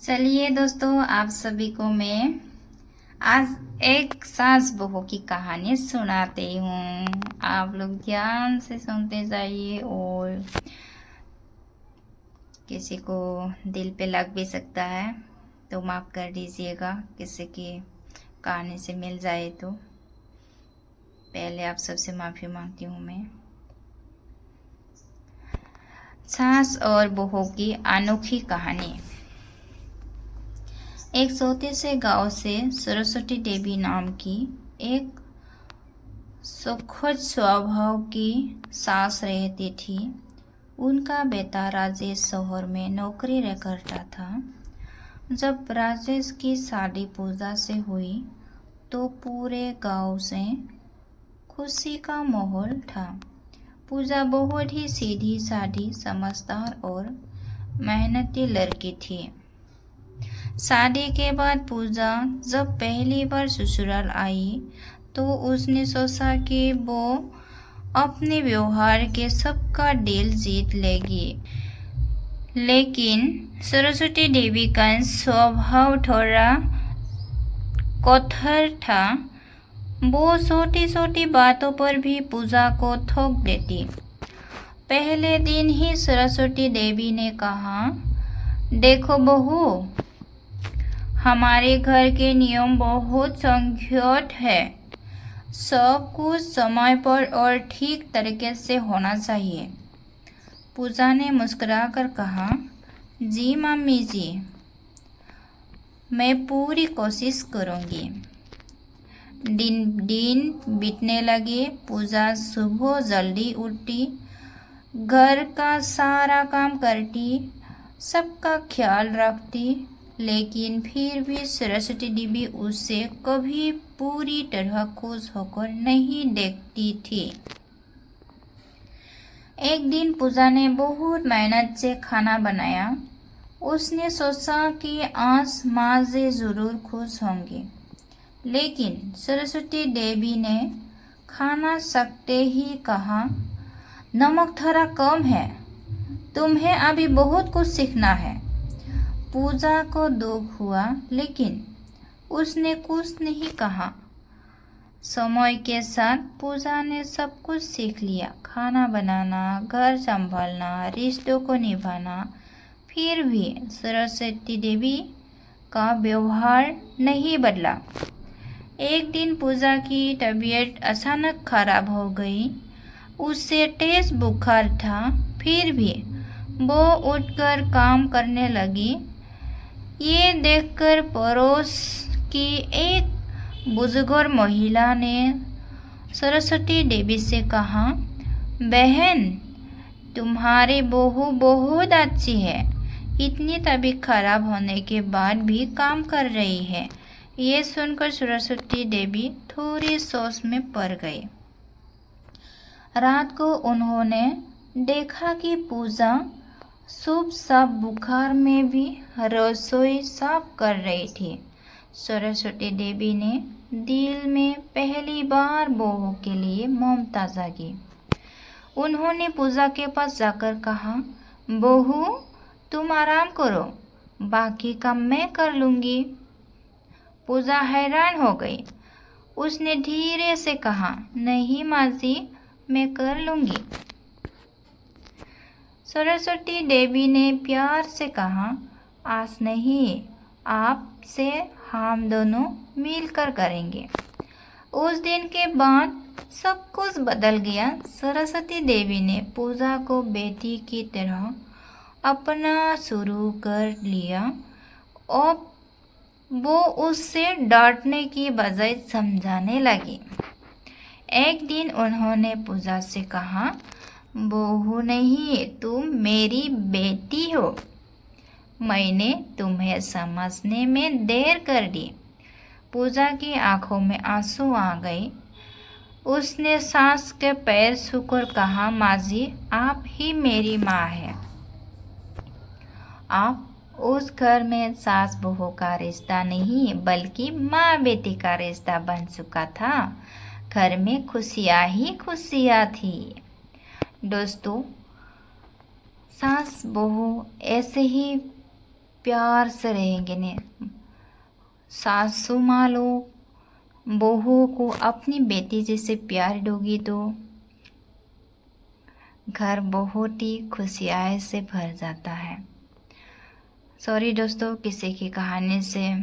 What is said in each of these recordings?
चलिए दोस्तों, आप सभी को मैं आज एक सास बहू की कहानी सुनाती हूँ। आप लोग ध्यान से सुनते जाइए और किसी को दिल पे लग भी सकता है तो माफ़ कर दीजिएगा। किसी की कहानी से मिल जाए तो पहले आप सबसे माफ़ी मांगती हूँ मैं। सास और बहू की अनोखी कहानी। एक छोटे से गांव से सरस्वती देवी नाम की एक सुखद स्वभाव की सास रहती थी। उनका बेटा राजेश शहर में नौकरी करता था। जब राजेश की शादी पूजा से हुई तो पूरे गांव से खुशी का माहौल था। पूजा बहुत ही सीधी सादी, समझदार और मेहनती लड़की थी। शादी के बाद पूजा जब पहली बार ससुराल आई तो उसने सोचा कि वो अपने व्यवहार के सबका दिल जीत लेगी। लेकिन सरस्वती देवी का स्वभाव थोड़ा कठोर था। वो छोटी छोटी बातों पर भी पूजा को थोप देती। पहले दिन ही सरस्वती देवी ने कहा, देखो बहू, हमारे घर के नियम बहुत संगत है। सब कुछ समय पर और ठीक तरीके से होना चाहिए। पूजा ने मुस्कुराकर कहा, जी मम्मी जी, मैं पूरी कोशिश करूंगी। दिन बीतने लगे। पूजा सुबह जल्दी उठती, घर का सारा काम करती, सबका ख्याल रखती, लेकिन फिर भी सरस्वती देवी उसे कभी पूरी तरह खुश होकर नहीं देखती थी। एक दिन पूजा ने बहुत मेहनत से खाना बनाया। उसने सोचा कि आज माँ से जरूर खुश होंगी। लेकिन सरस्वती देवी ने खाना सकते ही कहा, नमक थोड़ा कम है, तुम्हें अभी बहुत कुछ सीखना है। पूजा को दुख हुआ, लेकिन उसने कुछ नहीं कहा। समय के साथ पूजा ने सब कुछ सीख लिया, खाना बनाना, घर संभालना, रिश्तों को निभाना। फिर भी सरस्वती देवी का व्यवहार नहीं बदला। एक दिन पूजा की तबीयत अचानक खराब हो गई। उसे तेज बुखार था। फिर भी वो उठकर काम करने लगी। ये देखकर पड़ोस की एक बुजुर्ग महिला ने सरस्वती देवी से कहा, बहन, तुम्हारी बहू बहुत अच्छी है। इतनी तबीयत खराब होने के बाद भी काम कर रही है। ये सुनकर सरस्वती देवी थोड़ी सोच में पड़ गई। रात को उन्होंने देखा कि पूजा शुभ साफ बुखार में भी रसोई साफ कर रही थी। सरस्वती देवी ने दिल में पहली बार बहू के लिए ममता जागी। उन्होंने पूजा के पास जाकर कहा, बहू, तुम आराम करो, बाकी काम मैं कर लूंगी। पूजा हैरान हो गई। उसने धीरे से कहा, नहीं माँ जी, मैं कर लूंगी। सरस्वती देवी ने प्यार से कहा, आज नहीं, आपसे हम दोनों मिलकर करेंगे। उस दिन के बाद सब कुछ बदल गया। सरस्वती देवी ने पूजा को बेटी की तरह अपना शुरू कर लिया और वो उससे डांटने की बजाय समझाने लगी। एक दिन उन्होंने पूजा से कहा, बहू नहीं, तुम मेरी बेटी हो। मैंने तुम्हें समझने में देर कर दी। पूजा की आंखों में आंसू आ गए। उसने सास के पैर छूकर कहा, माँ जी, आप ही मेरी माँ है। आप उस घर में सास बहू का रिश्ता नहीं, बल्कि माँ बेटी का रिश्ता बन चुका था। घर में खुशियाँ ही खुशियाँ थी। दोस्तों, सास बहू ऐसे ही प्यार से रहेंगे ने। सासू माँ लोग बहू को अपनी बेटी जैसे प्यार दोगी तो घर बहुत ही खुशियाँ से भर जाता है। सॉरी दोस्तों, किसी की कहानी से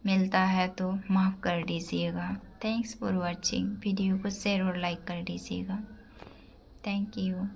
मिलता है तो माफ़ कर दीजिएगा। Thanks for watching. वीडियो को शेयर और लाइक कर दीजिएगा। Thank you.